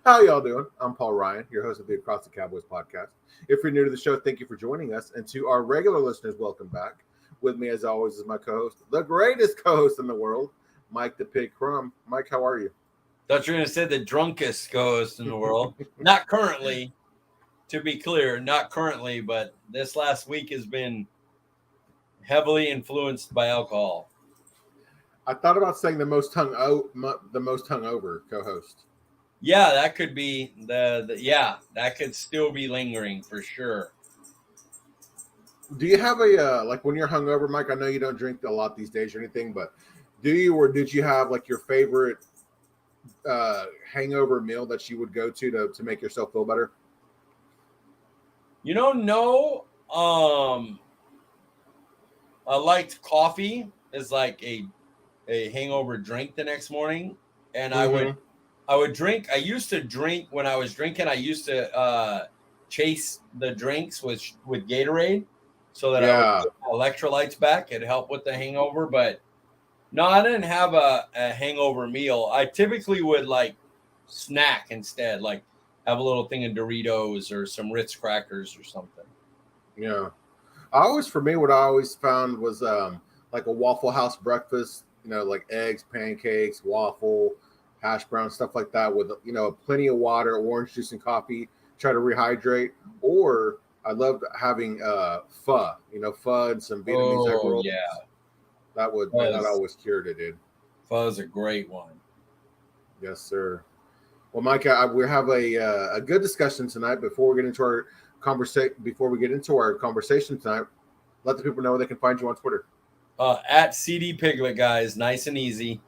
How y'all doing? I'm Paul Ryan, your host of the Across the Cowboys podcast. If you're new to the show, thank you for joining us. And to our regular listeners, welcome back. With me, as always, is my co-host, the greatest co-host in the world, Mike The Pig Crum. Mike, how are you? Thought you were going to say the drunkest ghost in the world. Not currently, to be clear, not currently, but this last week has been heavily influenced by alcohol. I thought about saying the most hungover co-host. Yeah, that could be that could still be lingering for sure. Do you have a like when you're hungover, Mike? I know you don't drink a lot these days or anything, but do you or did you have like your favorite hangover meal that you would go to make yourself feel better? No. I liked coffee as like a hangover drink the next morning, and Mm-hmm. I would drink. I used to drink when I was drinking. I used to chase the drinks with Gatorade so that I would Yeah. get my electrolytes back. It helped with the hangover. But no, I didn't have a hangover meal. I typically would like snack instead, like have a little thing of Doritos or some Ritz crackers or something. Yeah. For me, what I always found was like a Waffle House breakfast, like eggs, pancakes, waffle, hash brown, stuff like that with, plenty of water, orange juice, and coffee, try to rehydrate. Or I loved having pho, pho and some Vietnamese egg Oh rolls. yeah, That fuzz always cured it, dude. fuzz a great one. Yes, sir. Well, Mike, we have a good discussion tonight. Before we get into our conversation tonight, let the people know where they can find you on Twitter. At CD Piglet, guys, nice and easy.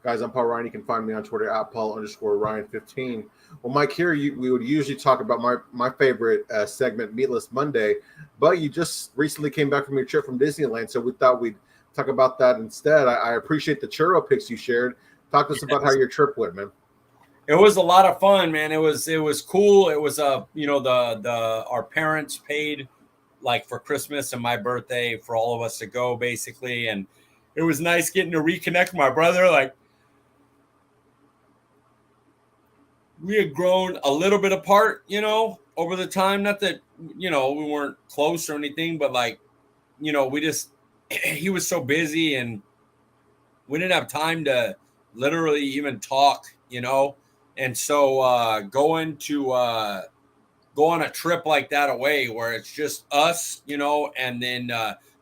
Guys, I'm Paul Ryan. You can find me on Twitter at Paul_Ryan15. Well, Mike, here we would usually talk about my favorite segment, Meatless Monday, but you just recently came back from your trip from Disneyland, so we thought we'd talk about that instead. I appreciate the churro pics you shared. Talk to us about how your trip went, man. It was a lot of fun, man. It was cool. It was the our parents paid like for Christmas and my birthday for all of us to go basically, and it was nice getting to reconnect with my brother. Like we had grown a little bit apart, over the time. Not that we weren't close or anything, but like we just he was so busy and we didn't have time to literally even talk, and so go on a trip like that away where it's just us, and then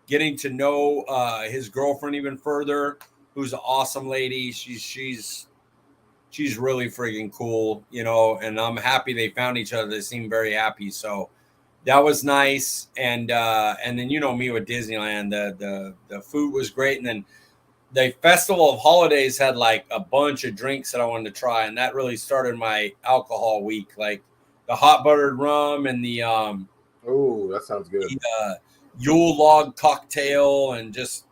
getting to know his girlfriend even further, who's an awesome lady. She's really freaking cool, and I'm happy they found each other. They seem very happy. So that was nice. And then me with Disneyland, the food was great. And then the Festival of Holidays had like a bunch of drinks that I wanted to try, and that really started my alcohol week. Like the hot buttered rum and the Oh, that sounds good. Yule log cocktail, and just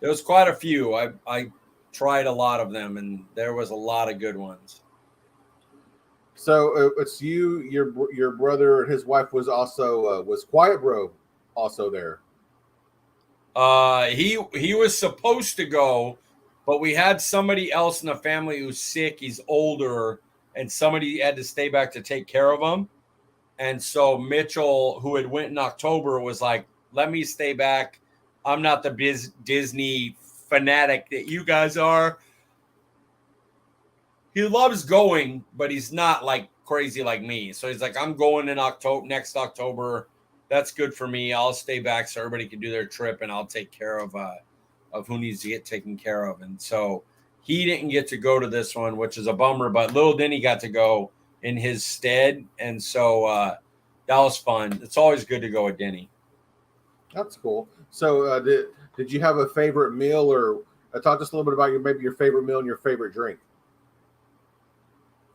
there was quite a few. I tried a lot of them, and there was a lot of good ones. So it's you, your brother, and his wife was Quiet Bro also there. He was supposed to go, but we had somebody else in the family who's sick. He's older, and somebody had to stay back to take care of him. And so Mitchell, who had went in October, was like, "Let me stay back. I'm not the Disney fanatic that you guys are." He loves going, but he's not like crazy like me. So he's like, "I'm going in next October. That's good for me. I'll stay back so everybody can do their trip, and I'll take care of who needs to get taken care of." And so he didn't get to go to this one, which is a bummer. But little Denny got to go in his stead, and so that was fun. It's always good to go with Denny. That's cool. So did you have a favorite meal, or talk just a little bit about maybe your favorite meal and your favorite drink?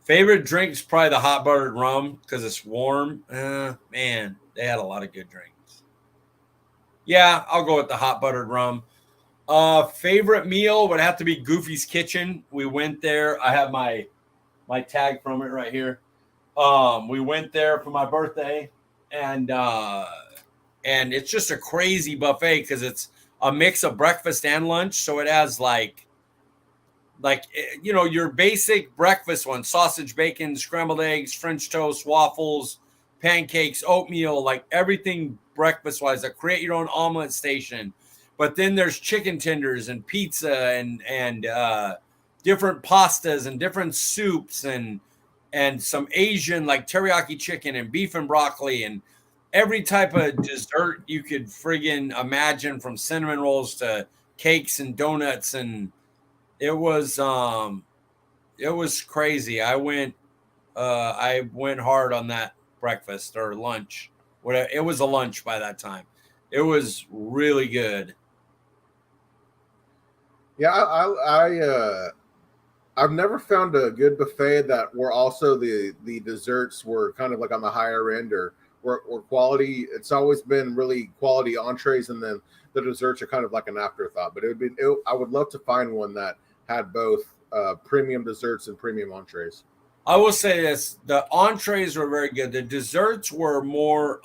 Favorite drink is probably the hot buttered rum because it's warm. Man, they had a lot of good drinks. Yeah, I'll go with the hot buttered rum. Favorite meal would have to be Goofy's Kitchen. We went there. I have my tag from it right here. We went there for my birthday, and it's just a crazy buffet because it's a mix of breakfast and lunch. So it has like like, your basic breakfast one, sausage, bacon, scrambled eggs, French toast, waffles, pancakes, oatmeal, like everything breakfast wise, like create your own omelet station. But then there's chicken tenders and pizza and different pastas and different soups and some Asian like teriyaki chicken and beef and broccoli and every type of dessert you could friggin' imagine, from cinnamon rolls to cakes and donuts. And it was crazy. I went hard on that breakfast or lunch. Whatever, it was a lunch by that time. It was really good. Yeah, I've never found a good buffet that were also the desserts were kind of like on the higher end or quality. It's always been really quality entrees, and then the desserts are kind of like an afterthought. But I would love to find one that had both premium desserts and premium entrees. I will say this: the entrees were very good. The desserts were more.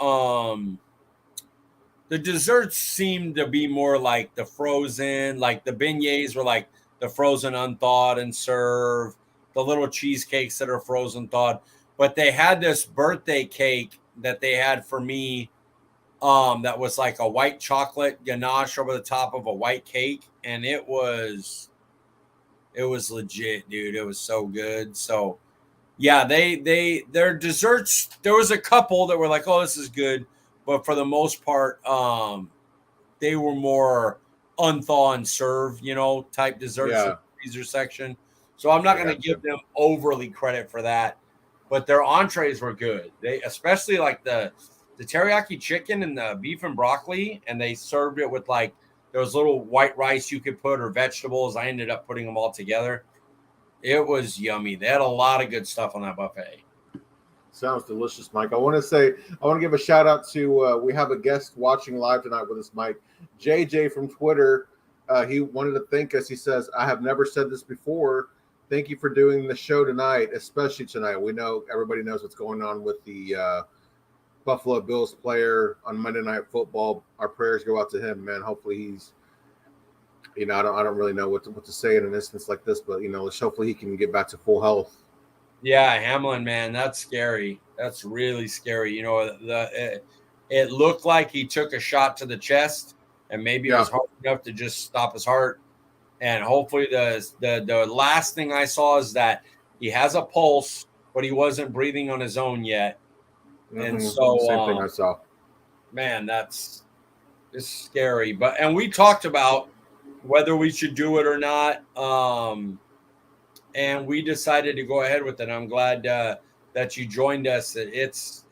The desserts seemed to be more like the frozen, like the beignets were like the frozen unthawed and serve, the little cheesecakes that are frozen thawed. But they had this birthday cake that they had for me, that was like a white chocolate ganache over the top of a white cake, and it was legit, dude. It was so good. So yeah, their desserts, there was a couple that were like, oh, this is good, but for the most part, they were more unthaw and serve, type desserts in Yeah, the freezer section. So I'm not I going to got give you. them overly credit for that, but their entrees were good. They, especially like the teriyaki chicken and the beef and broccoli, and they served it with like those little white rice you could put or vegetables. I ended up putting them all together. It was yummy. They had a lot of good stuff on that buffet. Sounds delicious, Mike. I want to give a shout out to, we have a guest watching live tonight with us, Mike. JJ from Twitter. He wanted to thank us. He says, I have never said this before. Thank you for doing the show tonight, especially tonight. We know everybody knows what's going on with the Buffalo Bills player on Monday Night Football. Our prayers go out to him, man. Hopefully he's, I don't really know what to say in an instance like this, but let's hopefully he can get back to full health. Yeah, Hamlin, man, that's scary. That's really scary. It looked like he took a shot to the chest, and maybe it Yeah. was hard enough to just stop his heart. And hopefully, the last thing I saw is that he has a pulse, but he wasn't breathing on his own yet. And The same thing so, I saw. man, it's scary. And we talked about whether we should do it or not. And we decided to go ahead with it. I'm glad that you joined us. It's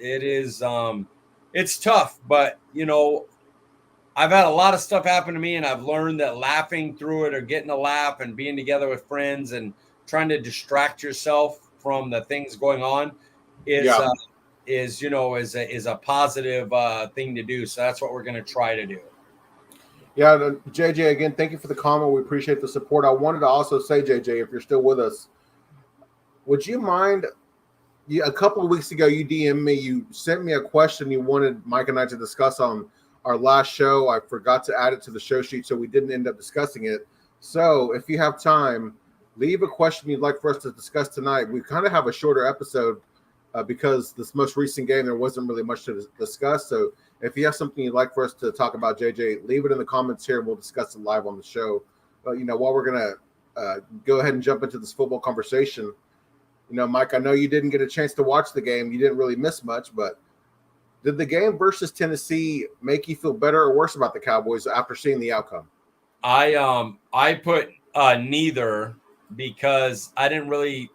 tough, but I've had a lot of stuff happen to me, and I've learned that laughing through it or getting a laugh and being together with friends and trying to distract yourself from the things going on is Yeah. is a positive thing to do. So that's what we're going to try to do. Yeah, JJ, again, thank you for the comment. We appreciate the support. I wanted to also say, JJ, if you're still with us, would you mind? A couple of weeks ago, you DM'd me. You sent me a question you wanted Mike and I to discuss on our last show. I forgot to add it to the show sheet, so we didn't end up discussing it. So if you have time, leave a question you'd like for us to discuss tonight. We kind of have a shorter episode because this most recent game, there wasn't really much to discuss. So if you have something you'd like for us to talk about, JJ, leave it in the comments here, and we'll discuss it live on the show. But, while we're going to go ahead and jump into this football conversation, Mike, I know you didn't get a chance to watch the game. You didn't really miss much, but did the game versus Tennessee make you feel better or worse about the Cowboys after seeing the outcome? I put neither, because I didn't really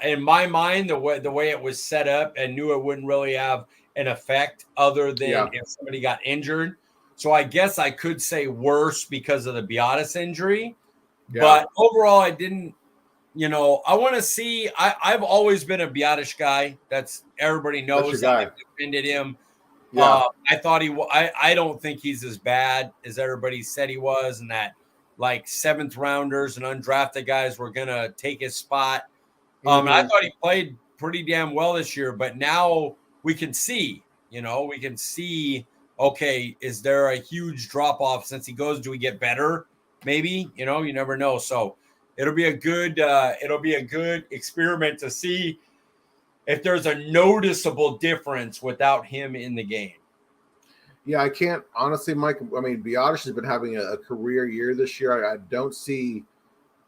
in my mind, the way it was set up, and knew it wouldn't really have an effect other than if somebody got injured. So I guess I could say worse because of the Biotis injury. Yeah. But overall, I didn't. I want to see. I've always been a Biotis guy. That's everybody knows that. I've defended him. Yeah. I thought I don't think he's as bad as everybody said he was, and that like seventh rounders and undrafted guys were gonna take his spot. And I thought he played pretty damn well this year, but now we can see, okay, is there a huge drop off since he goes? Do we get better? Maybe, you never know. So it'll be a good experiment to see if there's a noticeable difference without him in the game. Yeah, I can't honestly, Mike. I mean, Biotis has been having a career year this year. I don't see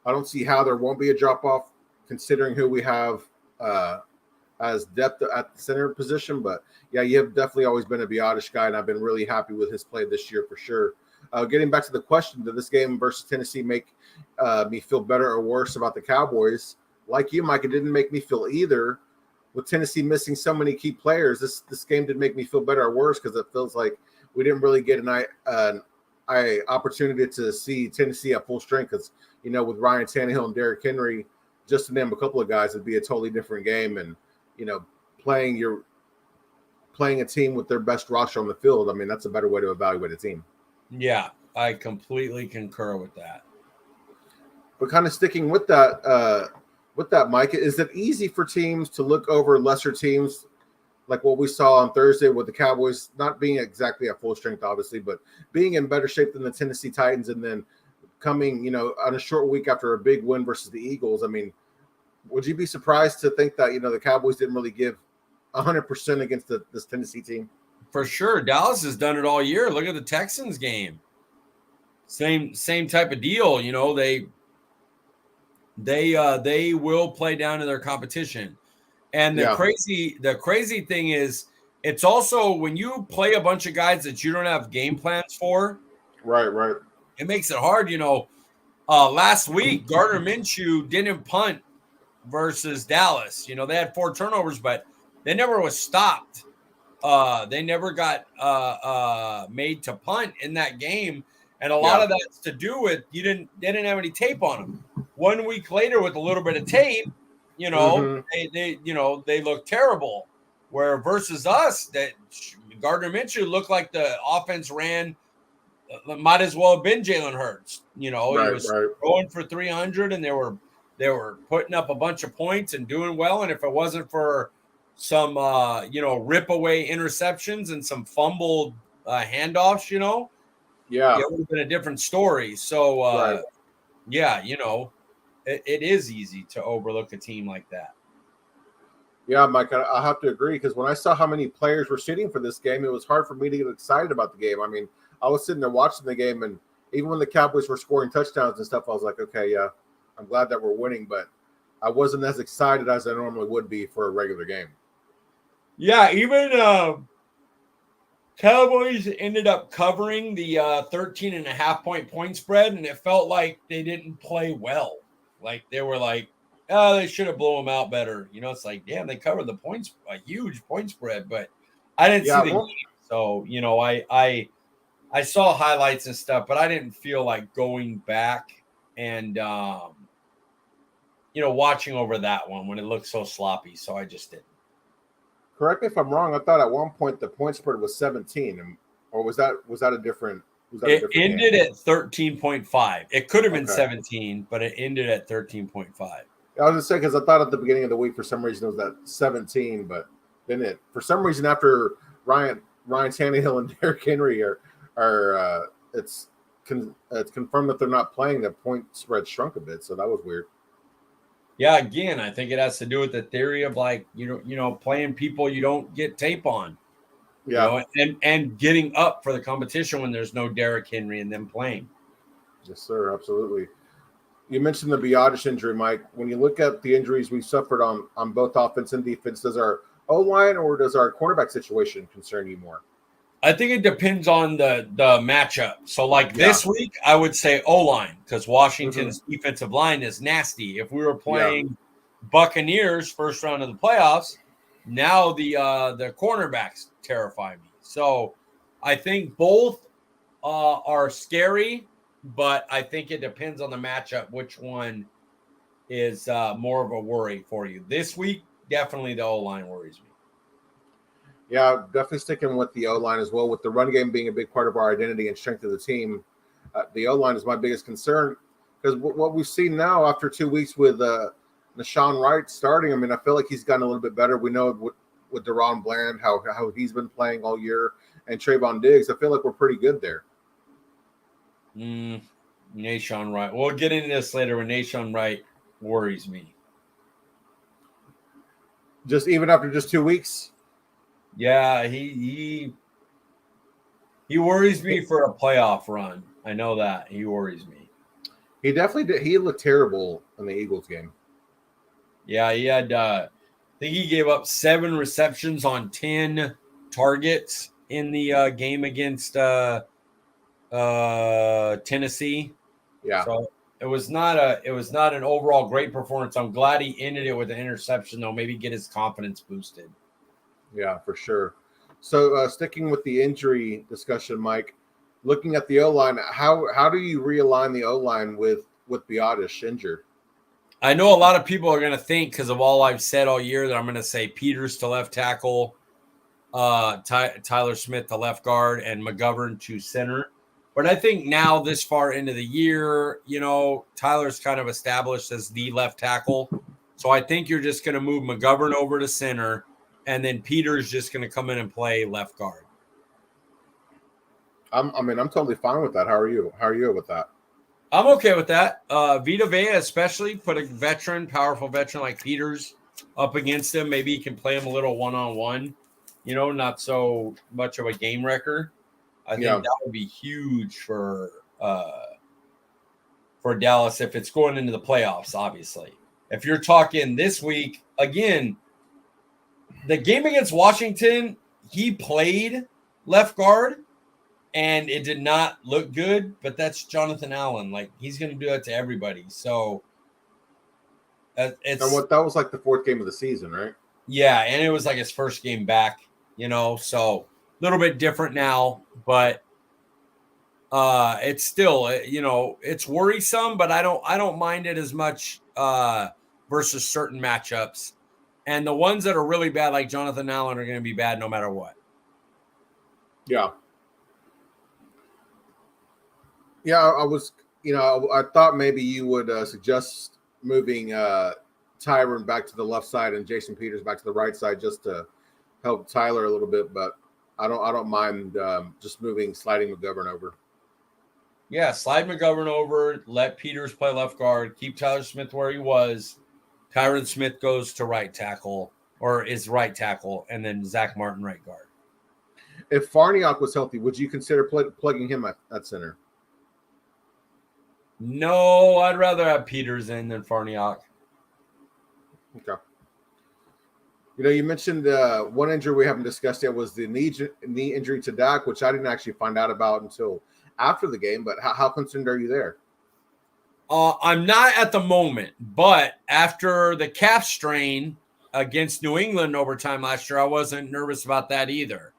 how there won't be a drop off considering who we have as depth at the center position. But yeah, you have definitely always been a Biotis guy, and I've been really happy with his play this year for sure. Getting back to the question, did this game versus Tennessee make me feel better or worse about the Cowboys? Like you, Mike, it didn't make me feel either. With Tennessee missing so many key players, this game did make me feel better or worse because it feels like we didn't really get an opportunity to see Tennessee at full strength. Because with Ryan Tannehill and Derrick Henry, just to name a couple of guys, it'd be a totally different game. And playing a team with their best roster on the field, I mean, that's a better way to evaluate a team. Yeah, I completely concur with that. But kind of sticking with that, Mike, is it easy for teams to look over lesser teams like what we saw on Thursday with the Cowboys not being exactly at full strength, obviously, but being in better shape than the Tennessee Titans and then coming, on a short week after a big win versus the Eagles? I mean, would you be surprised to think that, the Cowboys didn't really give 100% against this Tennessee team? For sure. Dallas has done it all year. Look at the Texans game. Same type of deal. They will play down to their competition. And the crazy thing is, it's also when you play a bunch of guys that you don't have game plans for. Right. It makes it hard. Last week, Gardner Minshew didn't punt versus Dallas. They had 4 turnovers, but they never was stopped. They never got made to punt in that game. And a lot of that's to do with they didn't have any tape on them. 1 week later with a little bit of tape, they look terrible. Where versus us, that Gardner Minshew looked like the offense ran, might as well have been Jalen Hurts. He was going for 300, and they were putting up a bunch of points and doing well. And if it wasn't for some rip away interceptions and some fumbled handoffs, it would have been a different story. So it is easy to overlook a team like that. Yeah, Mike, I have to agree because when I saw how many players were sitting for this game, it was hard for me to get excited about the game. I mean, I was sitting there watching the game, and even when the Cowboys were scoring touchdowns and stuff, I was like, okay, yeah, I'm glad that we're winning, but I wasn't as excited as I normally would be for a regular game. Yeah, even Cowboys ended up covering the 13.5 point spread, and it felt like they didn't play well. Like they were like, oh, they should have blown them out better. It's like, damn, they covered the points, a huge point spread, but I didn't see the game. So, I saw highlights and stuff, but I didn't feel like going back and, watching over that one when it looked so sloppy. So I just didn't. Correct me if I'm wrong. I thought at one point the point spread was 17, or was that a different? It ended at 13.5. It could have been 17, but it ended at 13.5. I was going to say, because I thought at the beginning of the week, for some reason, it was at 17, but then for some reason, after Ryan Tannehill and Derrick Henry are it's confirmed that they're not playing, the point spread shrunk a bit. So that was weird. Yeah, again, I think it has to do with the theory of like, playing people you don't get tape on. Yeah. And getting up for the competition when there's no Derrick Henry and them playing. Yes, sir. Absolutely. You mentioned the Biotis injury, Mike. When you look at the injuries we suffered on both offense and defense, does our O-line or does our cornerback situation concern you more? I think it depends on the matchup. So, this week, I would say O-line because Washington's defensive line is nasty. If we were playing Buccaneers first round of the playoffs, now the cornerbacks terrify me. So, I think both are scary, but I think it depends on the matchup which one is more of a worry for you. This week, definitely the O-line worries me. Yeah, definitely sticking with the O-line as well. With the run game being a big part of our identity and strength of the team, the O-line is my biggest concern because what we've seen now after 2 weeks with Nahshon Wright starting, I mean, I feel like he's gotten a little bit better. We know with Deron Bland how he's been playing all year, and Trayvon Diggs, I feel like we're pretty good there. Nahshon Wright. We'll get into this later, but Nahshon Wright worries me. Just even after just 2 weeks? Yeah, he worries me for a playoff run. I know that. He worries me. He definitely did. He looked terrible in the Eagles game. Yeah, he had I think he gave up 7 receptions on 10 targets in the game against Tennessee. Yeah. So it was not an overall great performance. I'm glad he ended it with an interception, though. Maybe get his confidence boosted. Yeah, for sure. So sticking with the injury discussion, Mike, looking at the O-line, how do you realign the O-line with Biotish injured? I know a lot of people are going to think, because of all I've said all year, that I'm going to say Peters to left tackle, Tyler Smith to left guard, and McGovern to center. But I think now, this far into the year, Tyler's kind of established as the left tackle. So I think you're just going to move McGovern over to center, and then Peters just going to come in and play left guard. I'm totally fine with that. How are you? How are you with that? I'm okay with that. Vita Vea, especially, put a powerful veteran like Peters up against him. Maybe he can play him a little one-on-one, not so much of a game wrecker. I think that would be huge for Dallas if it's going into the playoffs, obviously. If you're talking this week, again, the game against Washington, he played left guard, and it did not look good, but that's Jonathan Allen. Like, he's going to do that to everybody. So that was like the 4th game of the season, right? Yeah, and it was like his first game back, so a little bit different now, but it's still, it's worrisome, but I don't mind it as much versus certain matchups. And the ones that are really bad, like Jonathan Allen, are going to be bad no matter what. Yeah. Yeah, I was, I thought maybe you would suggest moving Tyron back to the left side and Jason Peters back to the right side just to help Tyler a little bit, but I don't mind just sliding McGovern over. Yeah, slide McGovern over, let Peters play left guard, keep Tyler Smith where he was. Tyron Smith goes to right tackle, or is right tackle, and then Zach Martin right guard. If Farniok was healthy, would you consider plugging him at center? No, I'd rather have Peters in than Farniok. Okay. You mentioned one injury we haven't discussed yet was the knee injury to Dak, which I didn't actually find out about until after the game. But how concerned are you there? I'm not at the moment, but after the calf strain against New England overtime last year, I wasn't nervous about that either.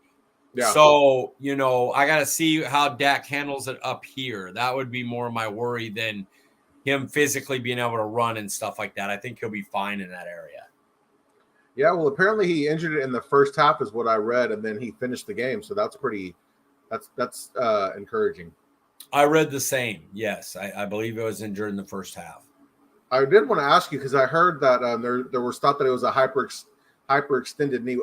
Yeah. So, I got to see how Dak handles it up here. That would be more my worry than him physically being able to run and stuff like that. I think he'll be fine in that area. Yeah, well, apparently he injured it in the first half is what I read, and then he finished the game. So that's that's encouraging. I read the same. Yes, I believe it was injured in the first half. I did want to ask you because I heard that there was thought that it was a hyperextended knee.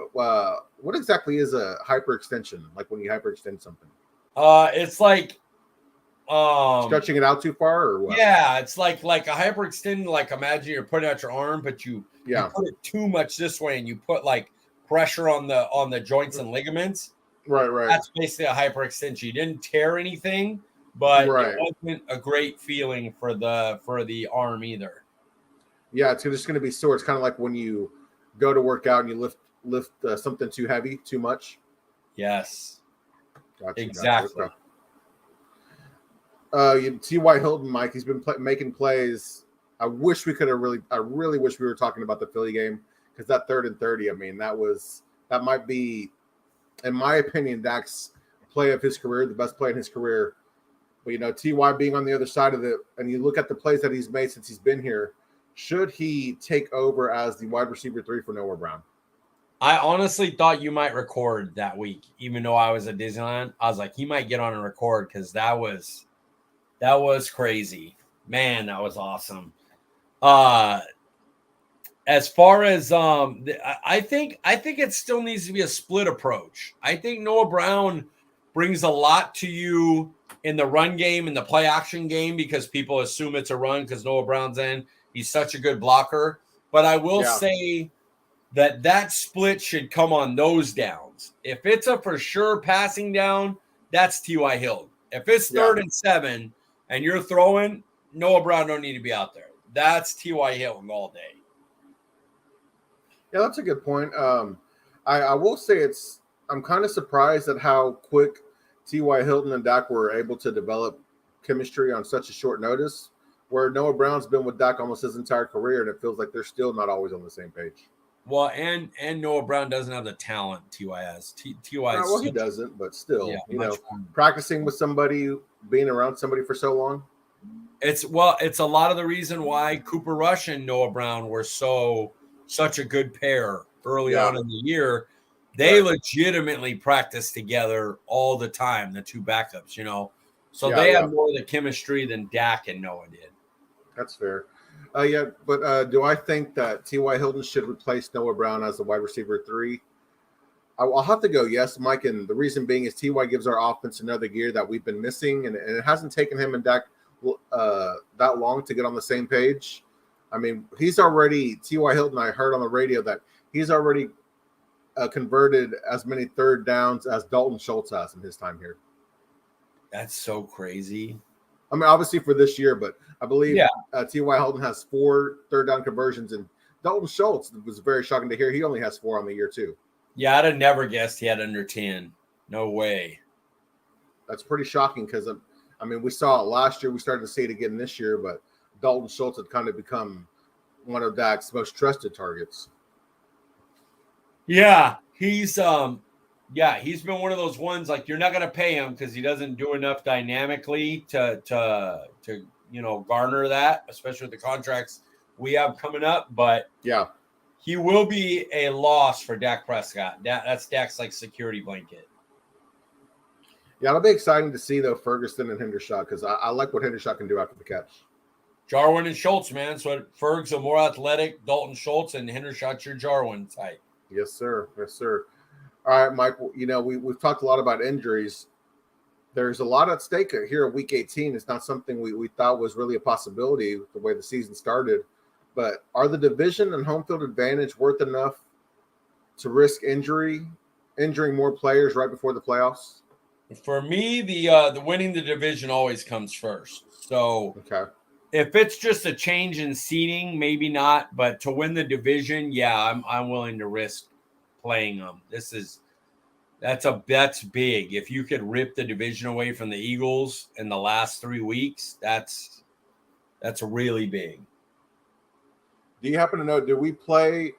What exactly is a hyperextension? Like when you hyperextend something? It's like stretching it out too far, or what? Yeah, it's like a hyperextend. Like imagine you're putting out your arm, but you put it too much this way, and you put like pressure on the joints and ligaments. Right. That's basically a hyperextension. You didn't tear anything, but it wasn't a great feeling for the arm either. Yeah, it's just going to be sore. It's kind of like when you go to work out and you lift something too heavy, too much. Yes. Gotcha, exactly. T.Y. Hilton, Mike, he's been making plays. I really wish we were talking about the Philly game because that 3rd and 30, that might be, in my opinion, Dak's play of his career, the best play in his career. But, T.Y. being on the other side of it, and you look at the plays that he's made since he's been here, should he take over as the wide receiver 3 for Noah Brown? I honestly thought you might record that week, even though I was at Disneyland. I was like, he might get on and record because that was crazy. Man, that was awesome. As far as I think it still needs to be a split approach. I think Noah Brown brings a lot to you in the run game, in the play action game, because people assume it's a run because Noah Brown's in. He's such a good blocker. But I will say that split should come on those downs. If it's a for sure passing down, that's T.Y. Hilton. If it's 3rd and 7 and you're throwing, Noah Brown don't need to be out there. That's T.Y. Hilton all day. Yeah, that's a good point. I will say I'm kind of surprised at how quick T.Y. Hilton and Dak were able to develop chemistry on such a short notice, where Noah Brown's been with Dak almost his entire career, and it feels like they're still not always on the same page. Well, and Noah Brown doesn't have the talent T.Y. has. T.Y. Well, he doesn't, but still, practicing with somebody, being around somebody for so long. It's a lot of the reason why Cooper Rush and Noah Brown were such a good pair early on in the year. They legitimately practice together all the time, the two backups, So they have more of the chemistry than Dak and Noah did. That's fair. But do I think that T.Y. Hilton should replace Noah Brown as the wide receiver 3? I'll have to go yes, Mike, and the reason being is T.Y. gives our offense another gear that we've been missing, and it hasn't taken him and Dak that long to get on the same page. I mean, T.Y. Hilton, I heard on the radio that he's already converted as many 3rd downs as Dalton Schultz has in his time here. That's so crazy. I mean, obviously for this year, but I believe T.Y. Hilton has 4 3rd down conversions, and Dalton Schultz, it was very shocking to hear he only has 4 on the year too. Yeah, I'd have never guessed he had under 10. No way. That's pretty shocking because, I mean, we saw it last year. We started to see it again this year, but Dalton Schultz had kind of become one of Dak's most trusted targets. Yeah, he's been one of those ones, like, you're not going to pay him because he doesn't do enough dynamically to garner that, especially with the contracts we have coming up. But he will be a loss for Dak Prescott. That's Dak's like security blanket. Yeah, it'll be exciting to see though Ferguson and Hendershot, because I like what Hendershot can do after the catch. Jarwin and Schultz, man. So Ferg's a more athletic, Dalton Schultz, and Hendershot's your Jarwin type. Yes, sir. Yes, sir. All right, Mike, we've talked a lot about injuries. There's a lot at stake here at Week 18. It's not something we thought was really a possibility the way the season started. But are the division and home field advantage worth enough to risk injuring more players right before the playoffs? For me, the winning the division always comes first. So if it's just a change in seeding, maybe not. But to win the division, I'm willing to risk playing them. That's big. If you could rip the division away from the Eagles in the last 3 weeks, that's really big. Do you happen to know, do we play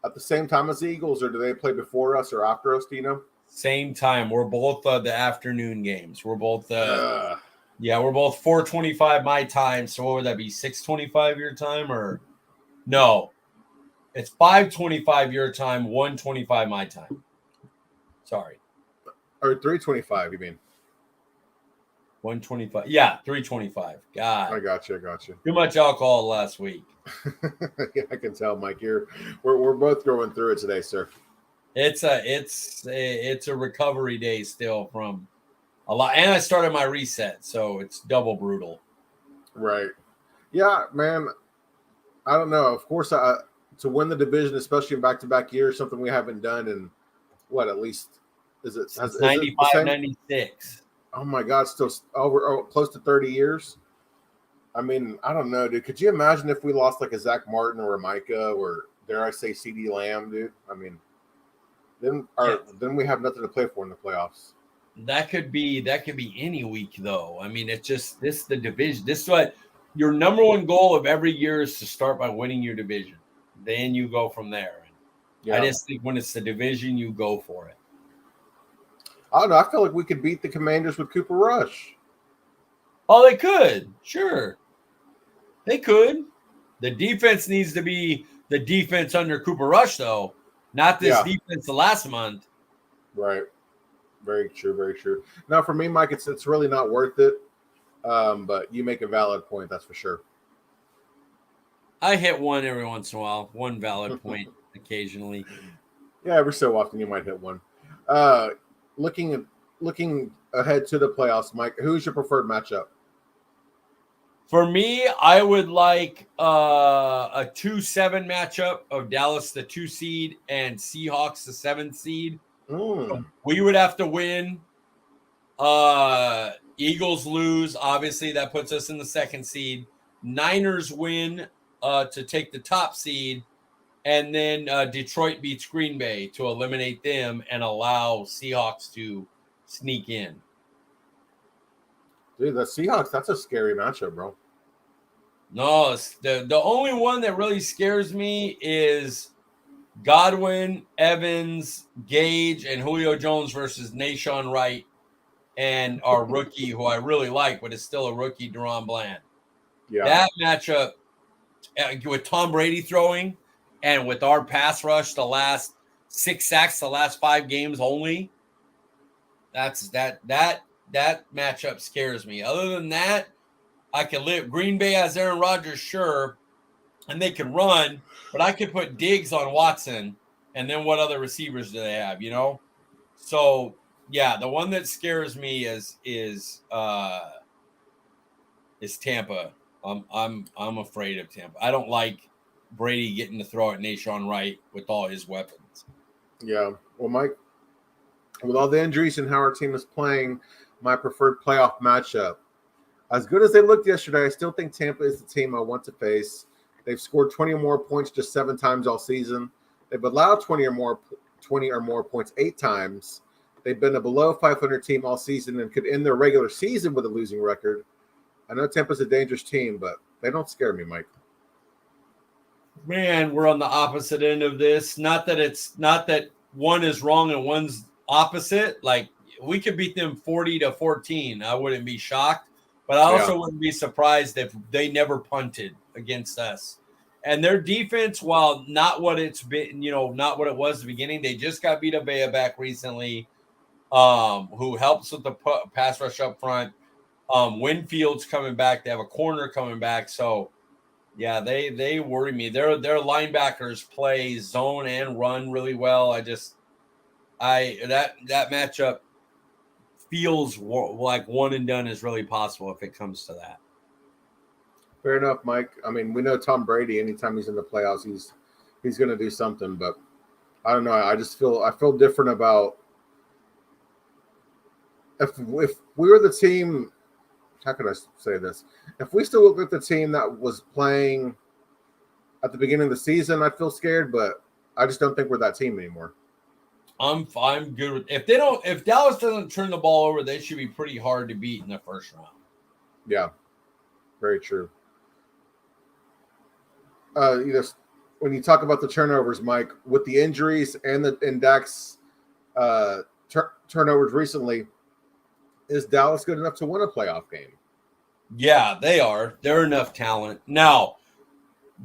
at the same time as the Eagles, or do they play before us or after us? Do you know? Same time. We're both the afternoon games. We're both we're both 4:25 my time. So what would that be? 6:25 your time, or no? It's 5:25 your time, 1:25 my time. Sorry. Or 3:25, you mean? 1:25. Yeah, 3:25. God. I got you. Too much alcohol last week. Yeah, I can tell, Mike. We're both going through it today, sir. It's a recovery day still from a lot, and I started my reset, so it's double brutal. Right. Yeah, man. I don't know. Of course, to win the division, especially in back-to-back years, something we haven't done in at least is it 95, 96? Oh my God, still over close to 30 years. I mean, I don't know, dude. Could you imagine if we lost like a Zach Martin or a Micah, or dare I say CeeDee Lamb, dude? I mean, then we have nothing to play for in the playoffs. That could be any week though. I mean, it's just the division. This is what your number one goal of every year is, to start by winning your division. Then you go from there. I just think when it's the division, you go for it. I don't know. I feel like we could beat the Commanders with Cooper Rush. Oh, they could. Sure. They could. The defense needs to be the defense under Cooper Rush, though. Not this defense the last month. Right. Very true. Very true. Now, for me, Mike, it's really not worth it. But you make a valid point. That's for sure. I hit one every once in a while. One valid point occasionally. Yeah, every so often you might hit one. Looking at looking ahead to the playoffs, Mike, who's your preferred matchup? For me, I would like a 2-7 matchup of Dallas, the 2 seed, and Seahawks, the 7 seed. We would have to win. Eagles lose. Obviously, that puts us in the 2nd seed. Niners win to take the top seed. And then Detroit beats Green Bay to eliminate them and allow Seahawks to sneak in. Dude, the Seahawks, that's a scary matchup, bro. No, the only one that really scares me is Godwin, Evans, Gage, and Julio Jones versus Nahshon Wright and our rookie, who I really like, but is still a rookie, Deron Bland. Yeah. That matchup with Tom Brady throwing and with our pass rush, the last 6 sacks, the last 5 games only, that matchup scares me. Other than that, I can live. Green Bay has Aaron Rodgers, sure, and they can run, but I could put Diggs on Watson, and then what other receivers do they have? So yeah, the one that scares me is Tampa. I'm afraid of Tampa. I don't like Brady getting to throw at Nahshon Wright with all his weapons. Yeah. Well, Mike, with all the injuries and how our team is playing, my preferred playoff matchup. As good as they looked yesterday, I still think Tampa is the team I want to face. They've scored 20 or more points just 7 times all season. They've allowed 20 or more points 8 times. They've been a below 500 team all season and could end their regular season with a losing record. I know Tampa's a dangerous team, but they don't scare me, Mike. Man, we're on the opposite end of this. Not that one is wrong and one's opposite. Like, we could beat them 40-14. I wouldn't be shocked. But I also wouldn't be surprised if they never punted against us. And their defense, while not what it's been, not what it was at the beginning, they just got Vita Vea back recently, who helps with the pass rush up front. Winfield's coming back. They have a corner coming back. So, yeah, they worry me. Their linebackers play zone and run really well. That matchup feels like one and done is really possible if it comes to that. Fair enough, Mike. I mean, we know Tom Brady. Anytime he's in the playoffs, he's going to do something. But I don't know. I feel different about if we were the team. How can I say this? If we still look at the team that was playing at the beginning of the season, I'd feel scared. But I just don't think we're that team anymore. I'm good with if Dallas doesn't turn the ball over, they should be pretty hard to beat in the first round. Yeah, very true. When you talk about the turnovers, Mike, with the injuries and Dak's turnovers recently, is Dallas good enough to win a playoff game? Yeah, they are. They're enough talent. Now,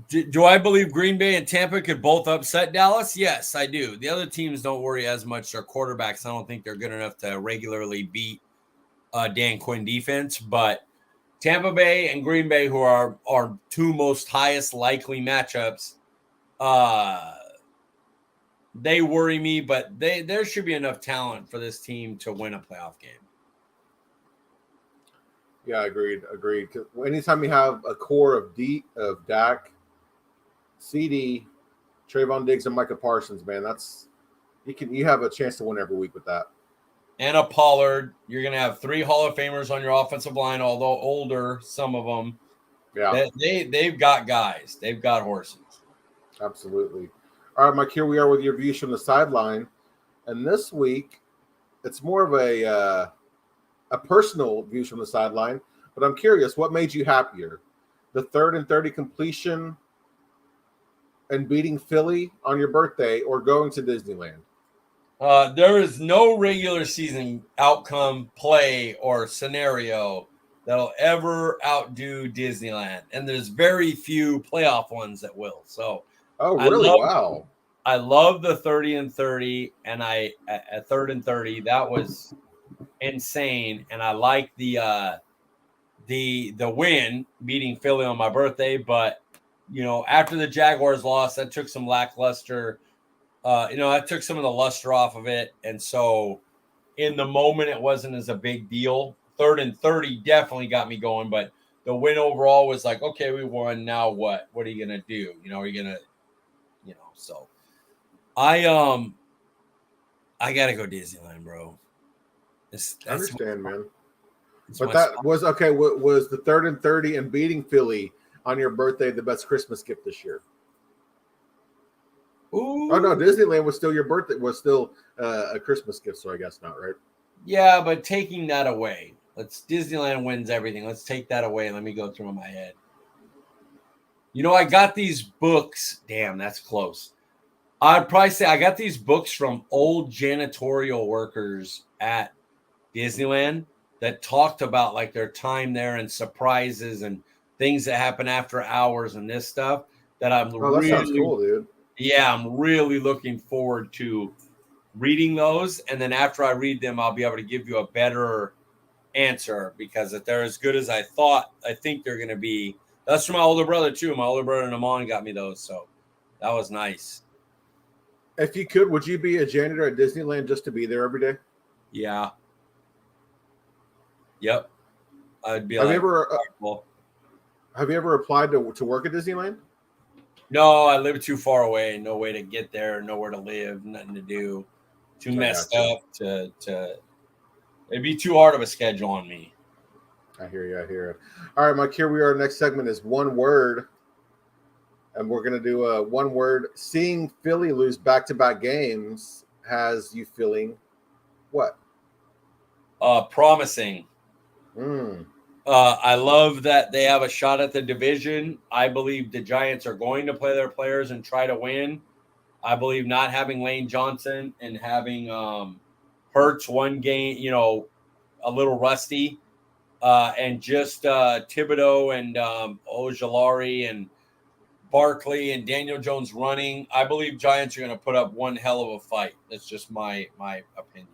do I believe Green Bay and Tampa could both upset Dallas? Yes, I do. The other teams don't worry as much. Their quarterbacks, I don't think they're good enough to regularly beat Dan Quinn defense. But Tampa Bay and Green Bay, who are our 2 most highest likely matchups, they worry me. But there should be enough talent for this team to win a playoff game. Yeah, agreed. Anytime you have a core of Dak, CD, Trayvon Diggs, and Micah Parsons, man, you have a chance to win every week with that. And a Pollard. You're going to have 3 Hall of Famers on your offensive line, although older, some of them. Yeah, they've got guys. They've got horses. Absolutely. All right, Mike, here we are with your views from the sideline. And this week, it's more of a personal views from the sideline. But I'm curious, what made you happier? The 3rd and 30 completion and beating Philly on your birthday, or going to Disneyland? There is no regular season outcome, play, or scenario that'll ever outdo Disneyland, and there's very few playoff ones that will. So, Wow! I love the 30 and 30, and at 3rd and 30 that was insane, and I like the win beating Philly on my birthday, but. After the Jaguars lost, that took some lackluster, that took some of the luster off of it. And so, in the moment, it wasn't as a big deal. 3rd and 30 definitely got me going, but the win overall was like, okay, we won. Now what? What are you gonna do? Are you gonna, So I gotta go Disneyland, bro. I understand, man. It's But my that spot. was okay. Was the 3rd and 30 and beating Philly on your birthday the best Christmas gift this year? Oh no, Ooh. Disneyland was still your birthday. Was still a Christmas gift, so I guess not, right? Yeah, but taking that away, Disneyland wins everything. Let's take that away. Let me go through in my head. I got these books. Damn, that's close. I'd probably say I got these books from old janitorial workers at Disneyland that talked about like their time there and surprises and things that happen after hours and this stuff that Oh, that sounds cool, dude. I'm really looking forward to reading those. And then after I read them, I'll be able to give you a better answer because if they're as good as I think they're going to be. That's from my older brother too. My older brother and Amon got me those. So that was nice. If you could, would you be a janitor at Disneyland just to be there every day? Yeah. Yep. I'd be Have you like, ever well, have you ever applied to work at Disneyland? no, I live too far away. No way to get there. Nowhere to live. Nothing to do. Too I messed got you. up to. It'd be too hard of a schedule on me. I hear you. I hear it. All right, Mike. Here we are. Next segment is one word, and we're gonna do a one word. Seeing Philly lose back-to-back games has you feeling what? Promising. Mm. I love that they have a shot at the division. I believe the Giants are going to play their players and try to win. I believe not having Lane Johnson and having Hurts one game, a little rusty, and just Thibodeau and Ojolari and Barkley and Daniel Jones running. I believe Giants are going to put up one hell of a fight. That's just my opinion.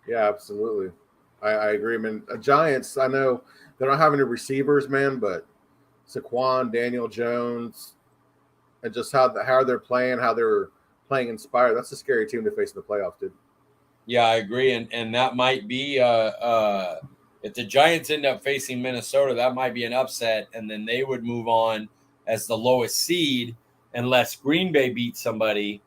Yeah, absolutely. I agree. I mean, Giants. I know they don't have any receivers, man, but Saquon, Daniel Jones, and just how they're playing, how they're playing inspired. That's a scary team to face in the playoffs, dude. Yeah, I agree, and that might be if the Giants end up facing Minnesota, that might be an upset, and then they would move on as the lowest seed unless Green Bay beats somebody.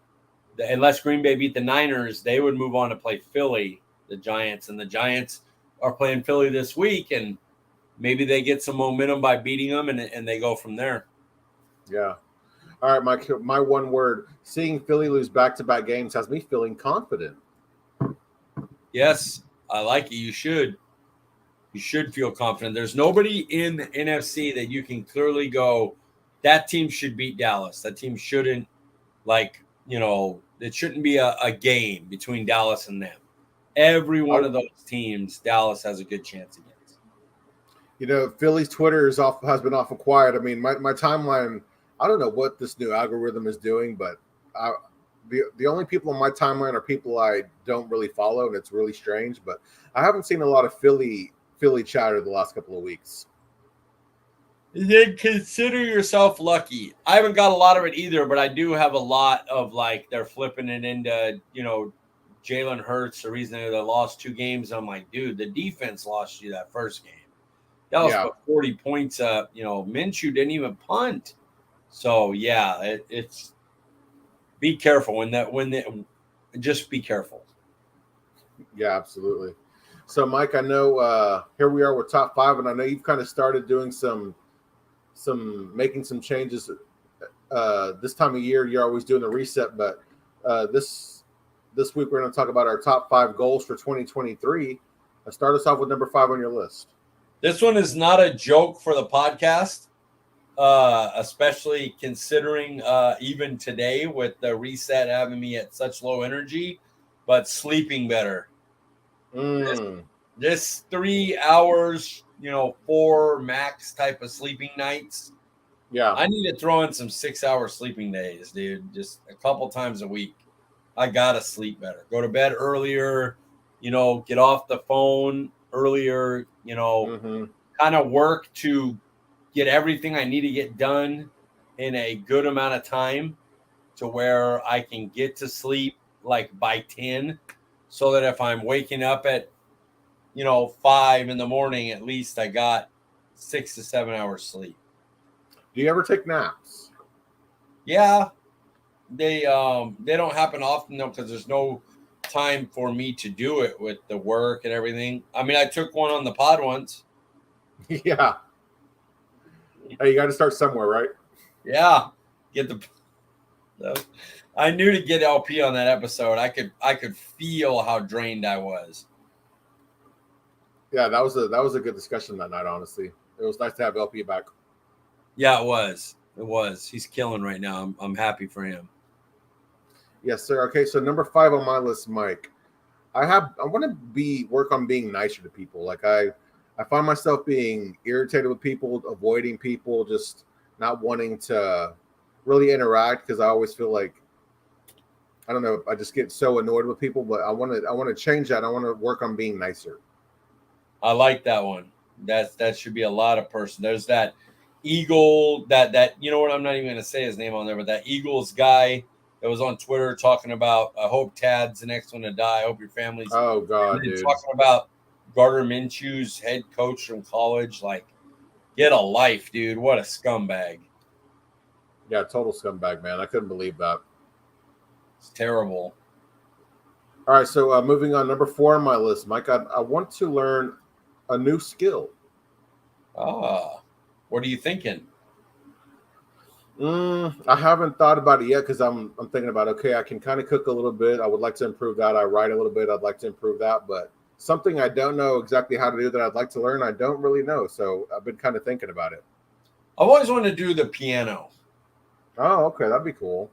Unless Green Bay beat the Niners, they would move on to play Philly, the Giants, and the Giants are playing Philly this week, and maybe they get some momentum by beating them, and they go from there. Yeah. All right, Mike. My one word: seeing Philly lose back-to-back games has me feeling confident. Yes, I like it. You should. You should feel confident. There's nobody in the NFC that you can clearly go, that team should beat Dallas. That team shouldn't, it shouldn't be a game between Dallas and them. Every one of those teams, Dallas has a good chance against. Philly's Twitter has been awful quiet. I mean, my timeline. I don't know what this new algorithm is doing, but the only people on my timeline are people I don't really follow, and it's really strange. But I haven't seen a lot of Philly chatter the last couple of weeks. Then consider yourself lucky. I haven't got a lot of it either, but I do have a lot of they're flipping it into, Jalen Hurts, the reason they lost 2 games. I'm like, dude, the defense lost you that first game. Dallas put 40 points up. Minshew didn't even punt. So yeah, it's be careful just be careful. Yeah, absolutely. So, Mike, I know here we are with top 5, and I know you've kind of started doing making some changes. This time of year, you're always doing the reset, but this week we're going to talk about our top 5 goals for 2023. Start us off with number 5 on your list. This one is not a joke for the podcast, especially considering even today with the reset having me at such low energy, but sleeping better. This 3 hours, 4 max type of sleeping nights. Yeah. I need to throw in some 6-hour sleeping days, dude. Just a couple times a week. I got to sleep better. Go to bed earlier, get off the phone earlier, kind of work to get everything I need to get done in a good amount of time to where I can get to sleep by 10. so that if I'm waking up at 5 in the morning, at least I got 6 to 7 hours sleep. Do you ever take naps? Yeah, they don't happen often though because there's no time for me to do it with the work and everything. I mean, I took one on the pod once. Yeah. Hey, you got to start somewhere, right? Yeah, get the. I knew to get LP on that episode. I could feel how drained I was. Yeah, that was a good discussion that night. Honestly, it was nice to have LP back. Yeah, it was. It was. He's killing right now. I'm happy for him. Yes, sir. Okay, so number 5 on my list, Mike. I want to work on being nicer to people. Like I find myself being irritated with people, avoiding people, just not wanting to really interact because I always feel like I don't know. I just get so annoyed with people, but I want to change that. I want to work on being nicer. I like that one. That should be a lot of person. There's that Eagle that you know what, I'm not even gonna say his name on there, but that Eagles guy that was on Twitter talking about I hope Tad's the next one to die. I hope your family's Dude. Talking about Gardner Minshew's head coach from college. Like, get a life, dude. What a scumbag. Yeah, total scumbag, man. I couldn't believe that. It's terrible. All right, so moving on, number 4 on my list, Mike. I want to learn a new skill. What are you thinking? I haven't thought about it yet because I'm thinking about, okay, I can kind of cook a little bit. I would like to improve that. I write a little bit. I'd like to improve that. But something I don't know exactly how to do that I'd like to learn, I don't really know. So I've been kind of thinking about it. I've always wanted to do the piano. Oh, okay. That'd be cool.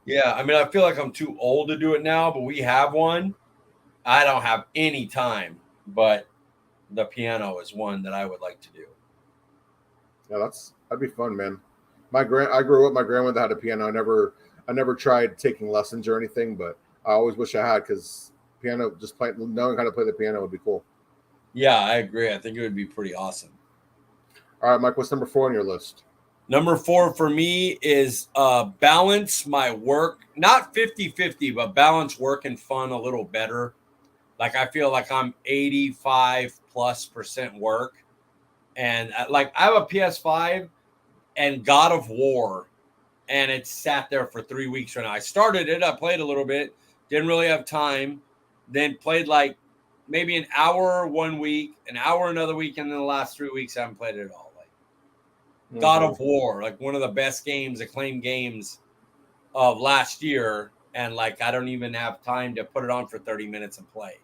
Yeah, I mean, I feel like I'm too old to do it now, but we have one. I don't have any time, but the piano is one that I would like to do. Yeah, that'd be fun, man. I grew up. My grandmother had a piano. I never tried taking lessons or anything, but I always wish I had because piano, just knowing how to play the piano would be cool. Yeah, I agree. I think it would be pretty awesome. All right, Mike, what's number 4 on your list? Number 4 for me is balance my work, not 50-50, but balance work and fun a little better. Like I feel like I'm 85+% work. And like I have a PS5 and God of War, and it's sat there for 3 weeks right now. I started it, I played a little bit, didn't really have time, then played like maybe an hour one week, an hour another week, and then the last 3 weeks I haven't played it at all. Like God of War, like one of the best games, acclaimed games of last year, and like I don't even have time to put it on for 30 minutes and play.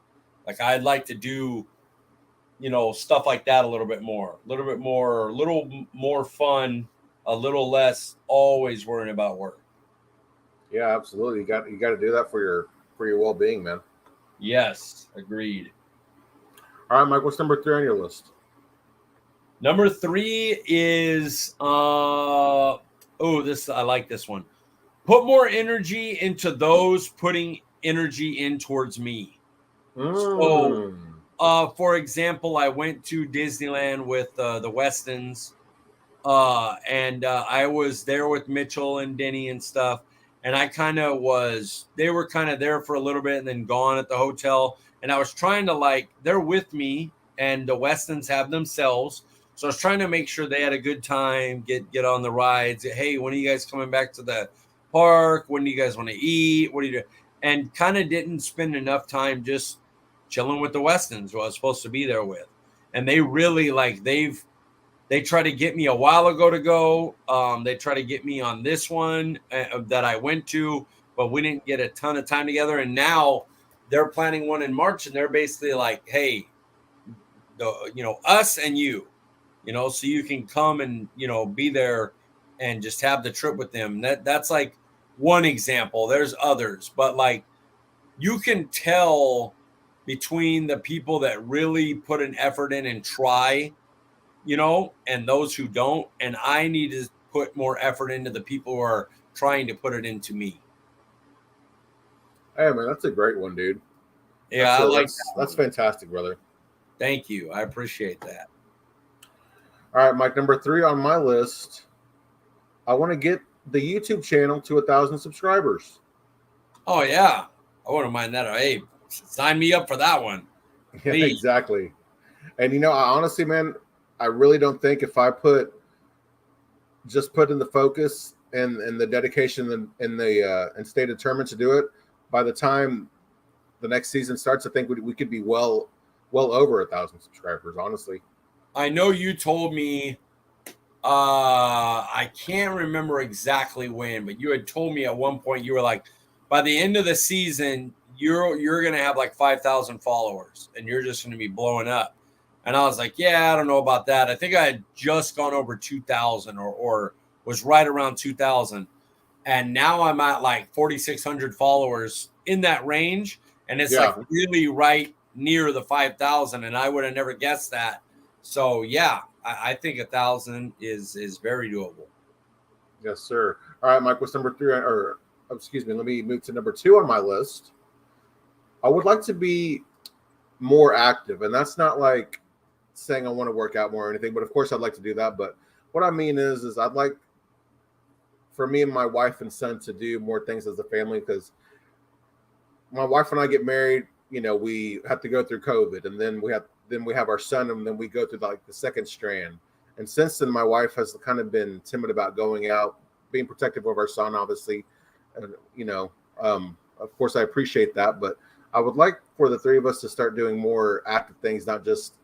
Like I'd like to do stuff like that a little more fun, a little less always worrying about work. Yeah, absolutely. You got to do that for your well-being, man. Yes, agreed. All right, Mike, what's number 3 on your list? Number 3 is I like this one. Put more energy into those putting energy in towards me. So for example, I went to Disneyland with the Westons, and I was there with Mitchell and Denny and stuff. And they were kind of there for a little bit and then gone at the hotel. And I was trying to they're with me and the Westons have themselves. So I was trying to make sure they had a good time, get on the rides. Hey, when are you guys coming back to the park? When do you guys want to eat? What do you do? And kind of didn't spend enough time just chilling with the Westons, who I was supposed to be there with. And they really they tried to get me a while ago to go. They tried to get me on this one that I went to, but we didn't get a ton of time together. And now they're planning one in March, and they're basically like, hey, us and you, so you can come and, be there and just have the trip with them. That's like one example. There's others, but you can tell between the people that really put an effort in and try, and those who don't. And I need to put more effort into the people who are trying to put it into me. Hey, man, that's a great one, dude. Yeah, that's fantastic, brother. Thank you. I appreciate that. All right, Mike, number 3 on my list. I want to get the YouTube channel to 1,000 subscribers. Oh, yeah. I wouldn't mind that. Hey, Sign me up for that one. Yeah, Please. exactly. And I honestly, man, I really don't think if I put in the focus and the dedication and stay determined to do it, by the time the next season starts, I think we could be well over 1,000 subscribers. Honestly, I know you told me. I can't remember exactly when, but you had told me at one point you were like, by the end of the season, you're gonna have like 5,000 followers, and you're just gonna be blowing up. And I was like, yeah, I don't know about that. I think I had just gone over 2,000 or was right around 2,000, and now I'm at like 4,600 followers in that range, and it's like yeah, really right near the 5,000, and I would have never guessed that. So yeah, I think 1,000 is very doable. yes, sir. All right, Mike, what's number 3? Or excuse me, let me move to number 2 on my list. I would like to be more active, and that's not like saying I want to work out more or anything, but of course I'd like to do that. But what I mean is I'd like for me and my wife and son to do more things as a family, because my wife and I get married, we have to go through COVID, and then we have our son, and then we go through like the second strand. And since then, my wife has kind of been timid about going out, being protective of our son, obviously. And of course, I appreciate that, but I would like for the three of us to start doing more active things, not just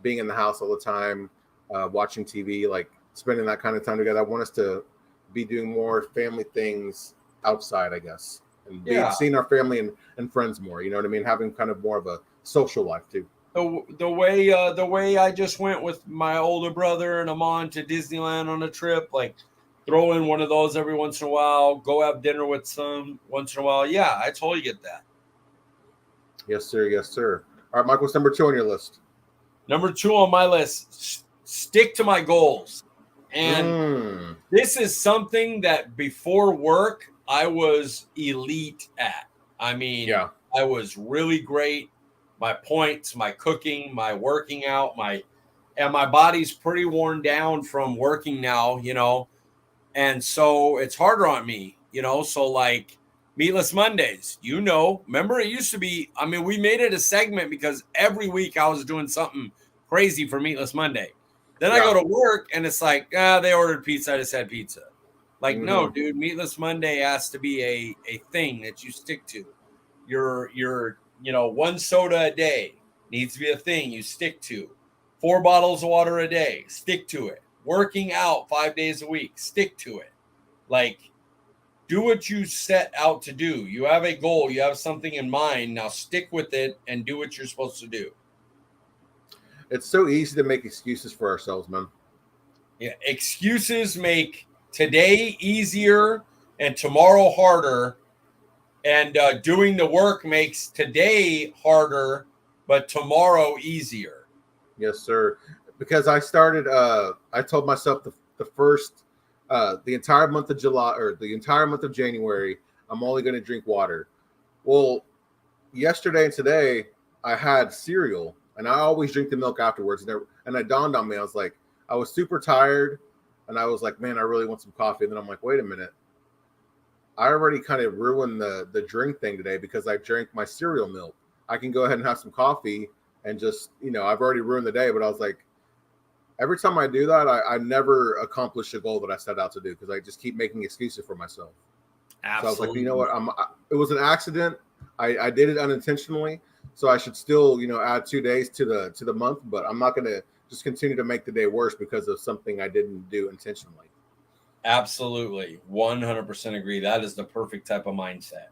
being in the house all the time, watching TV, like spending that kind of time together. I want us to be doing more family things outside, I guess, and Yeah. seeing our family and friends more. You know what I mean? Having kind of more of a social life too. The way I just went with my older brother and Amon to Disneyland on a trip, like throw in one of those every once in a while, go have dinner with some once in a while. Yeah, I totally get that. Yes, sir. Yes, sir. All right, Mike, what's number 2 on your list? Number 2 on my list, stick to my goals. And this is something that before work I was elite at. I mean, Yeah. I was really great. My points, my cooking, my working out, and my body's pretty worn down from working now, and so it's harder on me, So like Meatless Mondays, remember it used to be. I mean, we made it a segment because every week I was doing something crazy for Meatless Monday. Then I Yeah. go to work and it's like, they ordered pizza. I just had pizza. Like, no, Mhm. dude, Meatless Monday has to be a thing that you stick to. Your one soda a day needs to be a thing you stick to. 4 bottles of water a day, stick to it. Working out 5 days a week, stick to it. Like, do what you set out to do. You have a goal, you have something in mind. Now stick with it and do what you're supposed to do. It's so easy to make excuses for ourselves, man. Yeah, excuses make today easier and tomorrow harder, and doing the work makes today harder but tomorrow easier. Yes, sir. Because I told myself the first, the entire month of July or the entire month of January, I'm only going to drink water. Well, yesterday and today, I had cereal, and I always drink the milk afterwards. And it dawned on me, I was super tired, and I was like, man, I really want some coffee. And then I'm like, wait a minute. I already kind of ruined the drink thing today because I drank my cereal milk. I can go ahead and have some coffee and just, I've already ruined the day. But I was like, every time I do that, I never accomplish the goal that I set out to do because I just keep making excuses for myself. Absolutely. So I was like, you know what? It was an accident. I did it unintentionally. So I should still, add 2 days to the month, but I'm not going to just continue to make the day worse because of something I didn't do intentionally. Absolutely. 100% agree. That is the perfect type of mindset.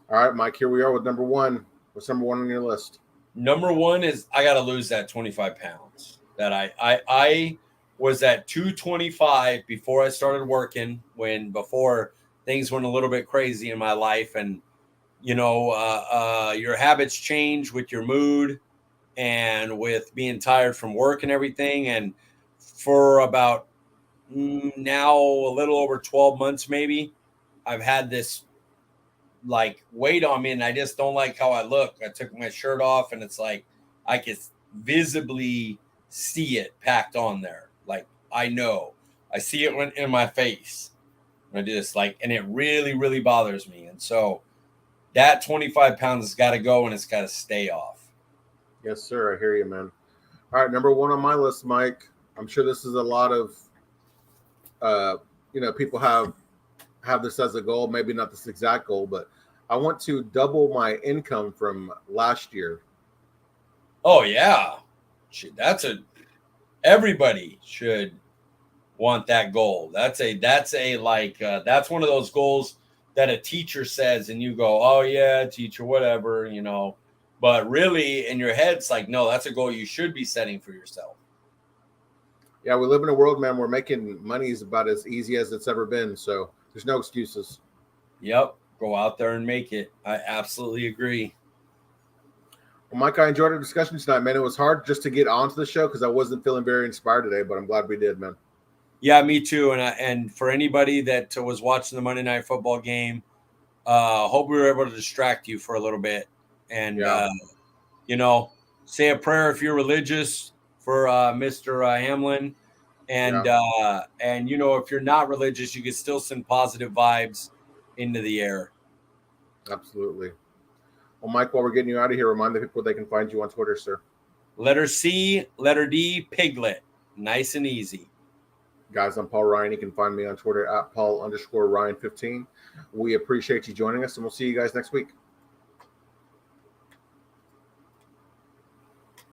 All right, Mike, here we are with number 1. What's number 1 on your list? Number 1 is I got to lose that 25 pounds. That I was at 225 before I started working, before things went a little bit crazy in my life. And, your habits change with your mood and with being tired from work and everything. And for about now a little over 12 months, maybe, I've had this like weight on me and I just don't like how I look. I took my shirt off and it's like I could visibly see it packed on there. Like I see it in my face. I do this and it really, really bothers me. And so that 25 pounds has got to go and it's got to stay off. Yes, sir. I hear you, man. All right, number one on my list, Mike. I'm sure this is a lot of, people have this as a goal. Maybe not this exact goal, but I want to double my income from last year. Oh yeah, everybody should want that goal. That's one of those goals that a teacher says and you go, oh yeah, teacher, whatever, but really in your head it's like, no, that's a goal you should be setting for yourself. Yeah, we live in a world, man, where making money is about as easy as it's ever been, so there's no excuses. Yep, go out there and make it. I absolutely agree. Well, Mike, I enjoyed our discussion tonight, man. It was hard just to get onto the show because I wasn't feeling very inspired today, but I'm glad we did, man. Yeah, me too. And for anybody that was watching the Monday Night Football game, hope we were able to distract you for a little bit. And, say a prayer if you're religious for Mr. Hamlin. And, if you're not religious, you can still send positive vibes into the air. Absolutely. Well, Mike, while we're getting you out of here, remind the people they can find you on Twitter, sir. Letter C, letter D, Piglet. Nice and easy. Guys, I'm Paul Ryan. You can find me on Twitter at Paul_Ryan15. We appreciate you joining us, and we'll see you guys next week.